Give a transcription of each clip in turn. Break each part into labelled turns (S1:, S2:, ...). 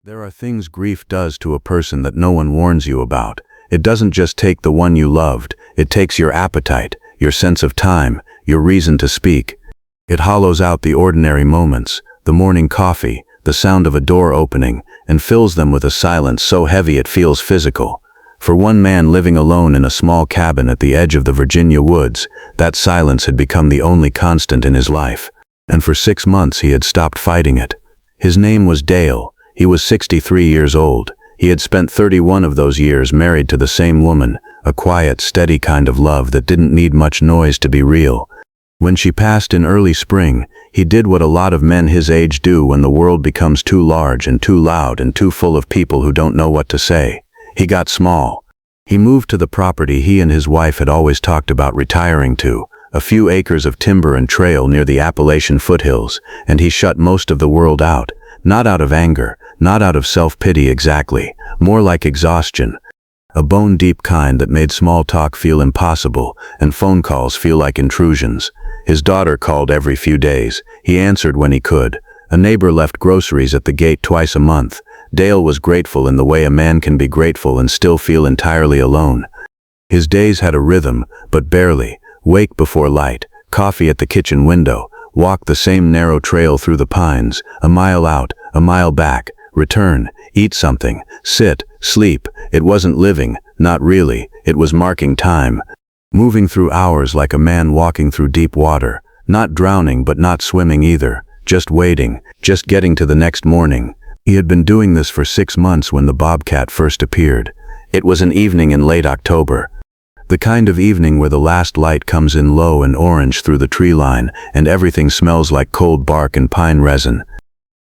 S1: There are things grief does to a person that no one warns you about. It doesn't just take the one you loved, it takes your appetite, your sense of time, your reason to speak. It hollows out the ordinary moments, the morning coffee, the sound of a door opening, and fills them with a silence so heavy it feels physical. For one man living alone in a small cabin at the edge of the Virginia woods, that silence had become the only constant in his life. And for 6 months he had stopped fighting it. His name was Dale. He was 63 years old. He had spent 31 of those years married to the same woman, a quiet, steady kind of love that didn't need much noise to be real. When she passed in early spring, he did what a lot of men his age do when the world becomes too large and too loud and too full of people who don't know what to say. He got small. He moved to the property he and his wife had always talked about retiring to, a few acres of timber and trail near the Appalachian foothills, and he shut most of the world out, not out of anger, not out of self-pity exactly, more like exhaustion. A bone-deep kind that made small talk feel impossible and phone calls feel like intrusions. His daughter called every few days. He answered when he could. A neighbor left groceries at the gate twice a month. Dale was grateful in the way a man can be grateful and still feel entirely alone. His days had a rhythm, but barely. Wake before light, coffee at the kitchen window, walk the same narrow trail through the pines, a mile out, a mile back, return, eat something, sit, sleep. It wasn't living, not really, it was marking time. Moving through hours like a man walking through deep water, not drowning but not swimming either, just waiting, just getting to the next morning. He had been doing this for 6 months when the bobcat first appeared. It was an evening in late October. The kind of evening where the last light comes in low and orange through the tree line and everything smells like cold bark and pine resin.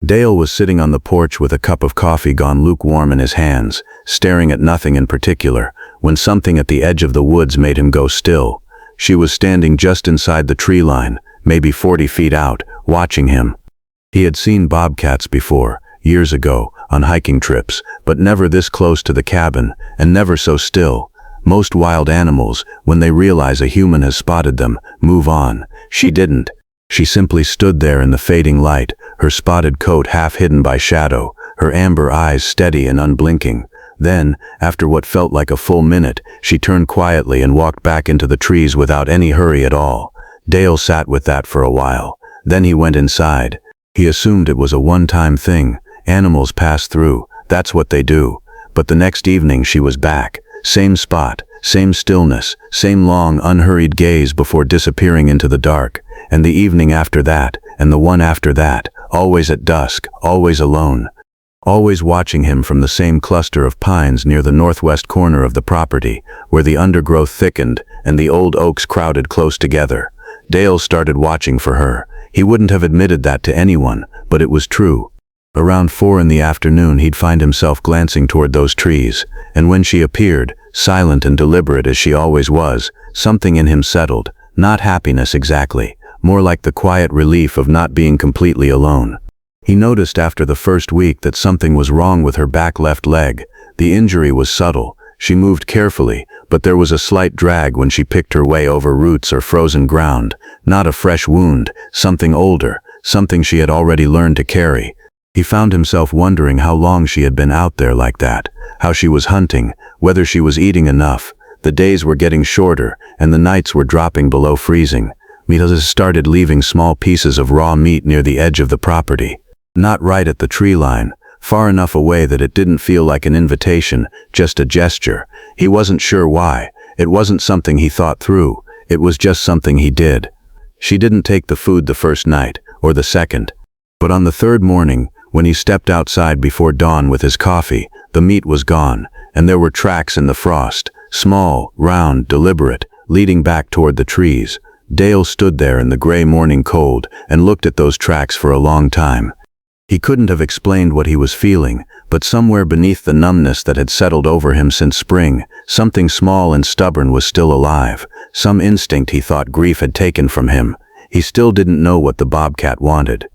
S1: Dale was sitting on the porch with a cup of coffee gone lukewarm in his hands, staring at nothing in particular, when something at the edge of the woods made him go still. She was standing just inside the tree line, maybe 40 feet out, watching him. He had seen bobcats before, years ago, on hiking trips, but never this close to the cabin, and never so still. Most wild animals, when they realize a human has spotted them, move on. She didn't. She simply stood there in the fading light, her spotted coat half hidden by shadow, her amber eyes steady and unblinking. Then, after what felt like a full minute, she turned quietly and walked back into the trees without any hurry at all. Dale sat with that for a while. Then he went inside. He assumed it was a one-time thing. Animals pass through, that's what they do. But the next evening she was back. Same spot, same stillness, same long, unhurried gaze before disappearing into the dark. And the evening after that, and the one after that, always at dusk, always alone. Always watching him from the same cluster of pines near the northwest corner of the property, where the undergrowth thickened and the old oaks crowded close together. Dale started watching for her. He wouldn't have admitted that to anyone, but it was true. Around 4 in the afternoon he'd find himself glancing toward those trees, and when she appeared, silent and deliberate as she always was, something in him settled, not happiness exactly, more like the quiet relief of not being completely alone. He noticed after the first week that something was wrong with her back left leg. The injury was subtle. She moved carefully, but there was a slight drag when she picked her way over roots or frozen ground. Not a fresh wound, something older, something she had already learned to carry. He found himself wondering how long she had been out there like that, how she was hunting, whether she was eating enough. The days were getting shorter, and the nights were dropping below freezing. Milas started leaving small pieces of raw meat near the edge of the property. Not right at the tree line, far enough away that it didn't feel like an invitation, just a gesture. He wasn't sure why. It wasn't something he thought through. It was just something he did. She didn't take the food the first night, or the second. But on the third morning, when he stepped outside before dawn with his coffee, the meat was gone, and there were tracks in the frost, small, round, deliberate, leading back toward the trees. Dale stood there in the gray morning cold and looked at those tracks for a long time. He couldn't have explained what he was feeling, but somewhere beneath the numbness that had settled over him since spring, something small and stubborn was still alive, some instinct he thought grief had taken from him. He still didn't know what the bobcat wanted.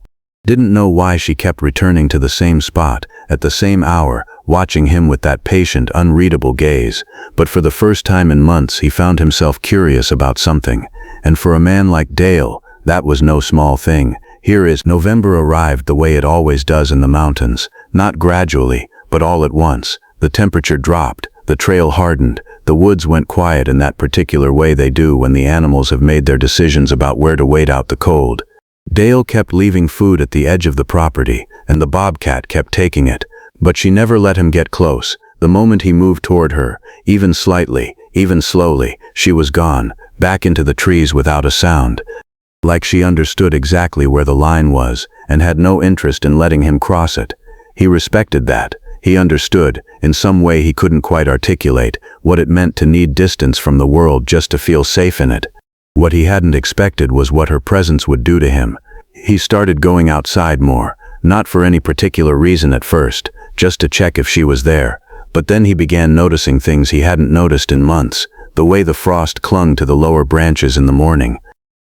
S1: Didn't know why she kept returning to the same spot, at the same hour, watching him with that patient, unreadable gaze. But for the first time in months he found himself curious about something. And for a man like Dale, that was no small thing. Here is November arrived the way it always does in the mountains. Not gradually, but all at once. The temperature dropped, the trail hardened, the woods went quiet in that particular way they do when the animals have made their decisions about where to wait out the cold. Dale kept leaving food at the edge of the property, and the bobcat kept taking it, but she never let him get close. The moment he moved toward her, even slightly, even slowly, she was gone, back into the trees without a sound. Like she understood exactly where the line was, and had no interest in letting him cross it. He respected that. He understood, in some way he couldn't quite articulate, what it meant to need distance from the world just to feel safe in it. What he hadn't expected was what her presence would do to him. He started going outside more, not for any particular reason at first, just to check if she was there. But then he began noticing things he hadn't noticed in months, the way the frost clung to the lower branches in the morning,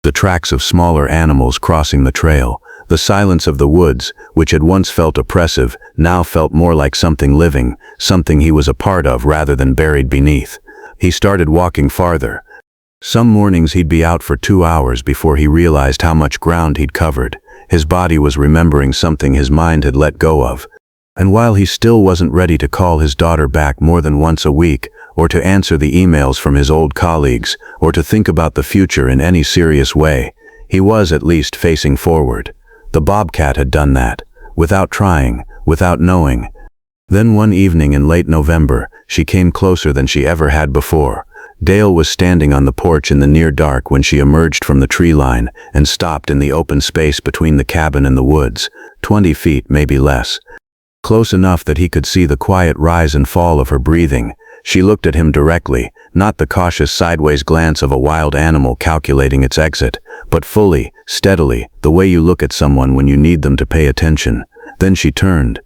S1: the tracks of smaller animals crossing the trail, the silence of the woods, which had once felt oppressive, now felt more like something living, something he was a part of rather than buried beneath. He started walking farther. Some mornings he'd be out for 2 hours before he realized how much ground he'd covered. His body was remembering something his mind had let go of. And while he still wasn't ready to call his daughter back more than once a week, or to answer the emails from his old colleagues, or to think about the future in any serious way, he was at least facing forward. The bobcat had done that, without trying, without knowing. Then one evening in late November, she came closer than she ever had before. Dale was standing on the porch in the near dark when she emerged from the tree line and stopped in the open space between the cabin and the woods, 20 feet, maybe less. Close enough that he could see the quiet rise and fall of her breathing. She looked at him directly, not the cautious sideways glance of a wild animal calculating its exit, but fully, steadily, the way you look at someone when you need them to pay attention. Then she turned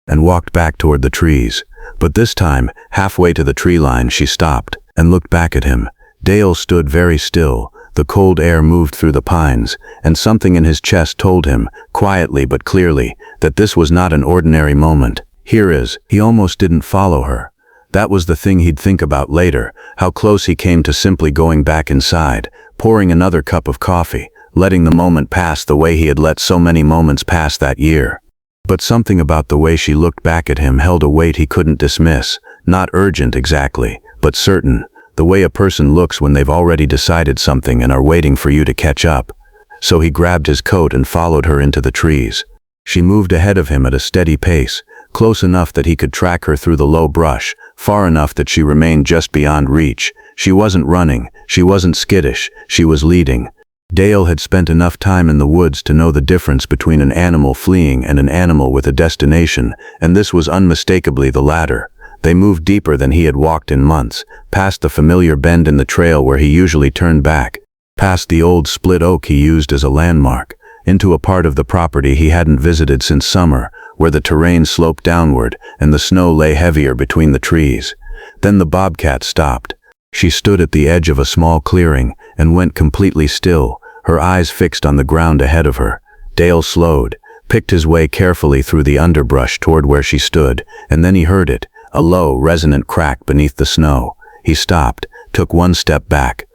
S1: and walked back toward the trees. But this time, halfway to the tree line, she stopped and looked back at him. Dale stood very still. The cold air moved through the pines, and something in his chest told him, quietly but clearly, that this was not an ordinary moment. He almost didn't follow her. That was the thing he'd think about later, how close he came to simply going back inside, pouring another cup of coffee, letting the moment pass the way he had let so many moments pass that year. But something about the way she looked back at him held a weight he couldn't dismiss, not urgent exactly, but certain. The way a person looks when they've already decided something and are waiting for you to catch up. So he grabbed his coat and followed her into the trees. She moved ahead of him at a steady pace, close enough that he could track her through the low brush, far enough that she remained just beyond reach. She wasn't running, she wasn't skittish, she was leading. Dale had spent enough time in the woods to know the difference between an animal fleeing and an animal with a destination, and this was unmistakably the latter. They moved deeper than he had walked in months, past the familiar bend in the trail where he usually turned back, past the old split oak he used as a landmark, into a part of the property he hadn't visited since summer, where the terrain sloped downward and the snow lay heavier between the trees. Then the bobcat stopped. She stood at the edge of a small clearing and went completely still, her eyes fixed on the ground ahead of her. Dale slowed, picked his way carefully through the underbrush toward where she stood, and then he heard it. A low, resonant crack beneath the snow. He stopped, took one step back,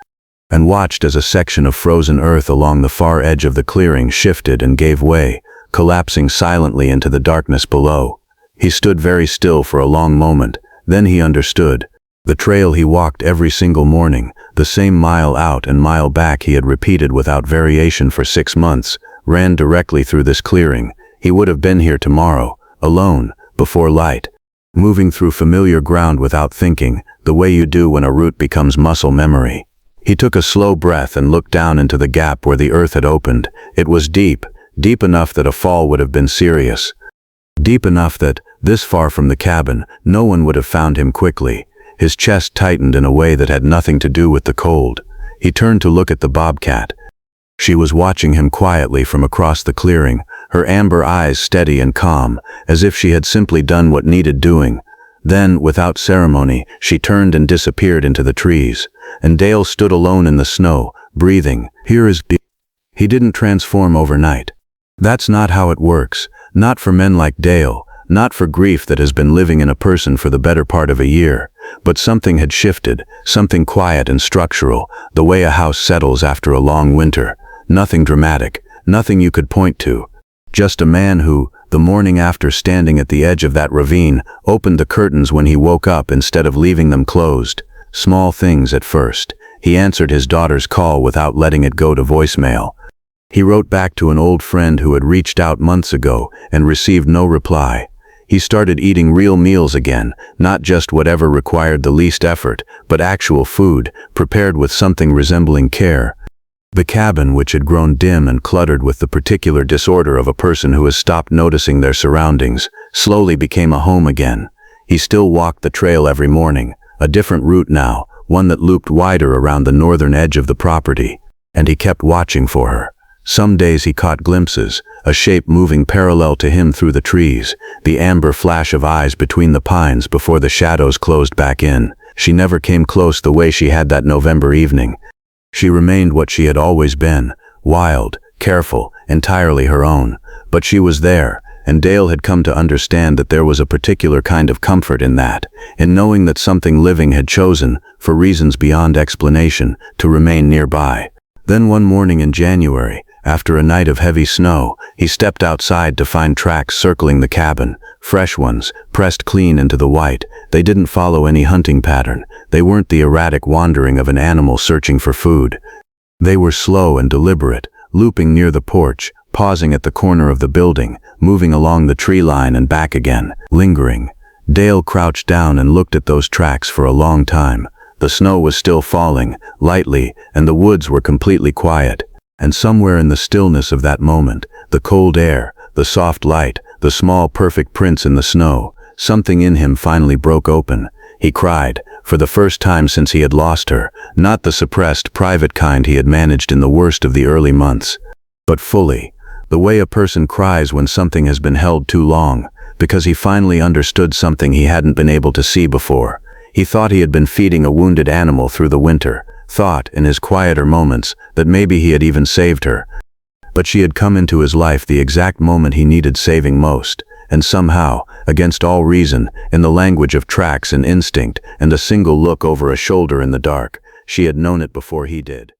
S1: and watched as a section of frozen earth along the far edge of the clearing shifted and gave way, collapsing silently into the darkness below. He stood very still for a long moment, then he understood. The trail he walked every single morning, the same mile out and mile back he had repeated without variation for 6 months, ran directly through this clearing. He would have been here tomorrow, alone, before light. Moving through familiar ground without thinking, the way you do when a route becomes muscle memory. He took a slow breath and looked down into the gap where the earth had opened. It was deep, deep enough that a fall would have been serious. Deep enough that, this far from the cabin, no one would have found him quickly. His chest tightened in a way that had nothing to do with the cold. He turned to look at the bobcat. She was watching him quietly from across the clearing, her amber eyes steady and calm, as if she had simply done what needed doing. Then, without ceremony, she turned and disappeared into the trees, and Dale stood alone in the snow, breathing. He didn't transform overnight. That's not how it works, not for men like Dale, not for grief that has been living in a person for the better part of a year. But something had shifted, something quiet and structural, the way a house settles after a long winter. Nothing dramatic, nothing you could point to. Just a man who, the morning after, standing at the edge of that ravine, opened the curtains when he woke up instead of leaving them closed. Small things at first. He answered his daughter's call without letting it go to voicemail. He wrote back to an old friend who had reached out months ago and received no reply. He started eating real meals again, not just whatever required the least effort, but actual food, prepared with something resembling care. The cabin, which had grown dim and cluttered with the particular disorder of a person who has stopped noticing their surroundings, slowly became a home again. He still walked the trail every morning, a different route now, one that looped wider around the northern edge of the property, and he kept watching for her. Some days he caught glimpses, a shape moving parallel to him through the trees, the amber flash of eyes between the pines before the shadows closed back in. She never came close the way she had that November evening. She remained what she had always been, wild, careful, entirely her own. But she was there, and Dale had come to understand that there was a particular kind of comfort in that, in knowing that something living had chosen, for reasons beyond explanation, to remain nearby. Then one morning in January, after a night of heavy snow, he stepped outside to find tracks circling the cabin, fresh ones, pressed clean into the white. They didn't follow any hunting pattern. They weren't the erratic wandering of an animal searching for food. They were slow and deliberate, looping near the porch, pausing at the corner of the building, moving along the tree line and back again, lingering. Dale crouched down and looked at those tracks for a long time. The snow was still falling, lightly, and the woods were completely quiet. And somewhere in the stillness of that moment, the cold air, the soft light, the small perfect prints in the snow, something in him finally broke open. He cried, for the first time since he had lost her, not the suppressed, private kind he had managed in the worst of the early months, but fully, the way a person cries when something has been held too long, because he finally understood something he hadn't been able to see before. He thought he had been feeding a wounded animal through the winter, thought, in his quieter moments, that maybe he had even saved her. But she had come into his life the exact moment he needed saving most, and somehow, against all reason, in the language of tracks and instinct, and a single look over a shoulder in the dark, she had known it before he did.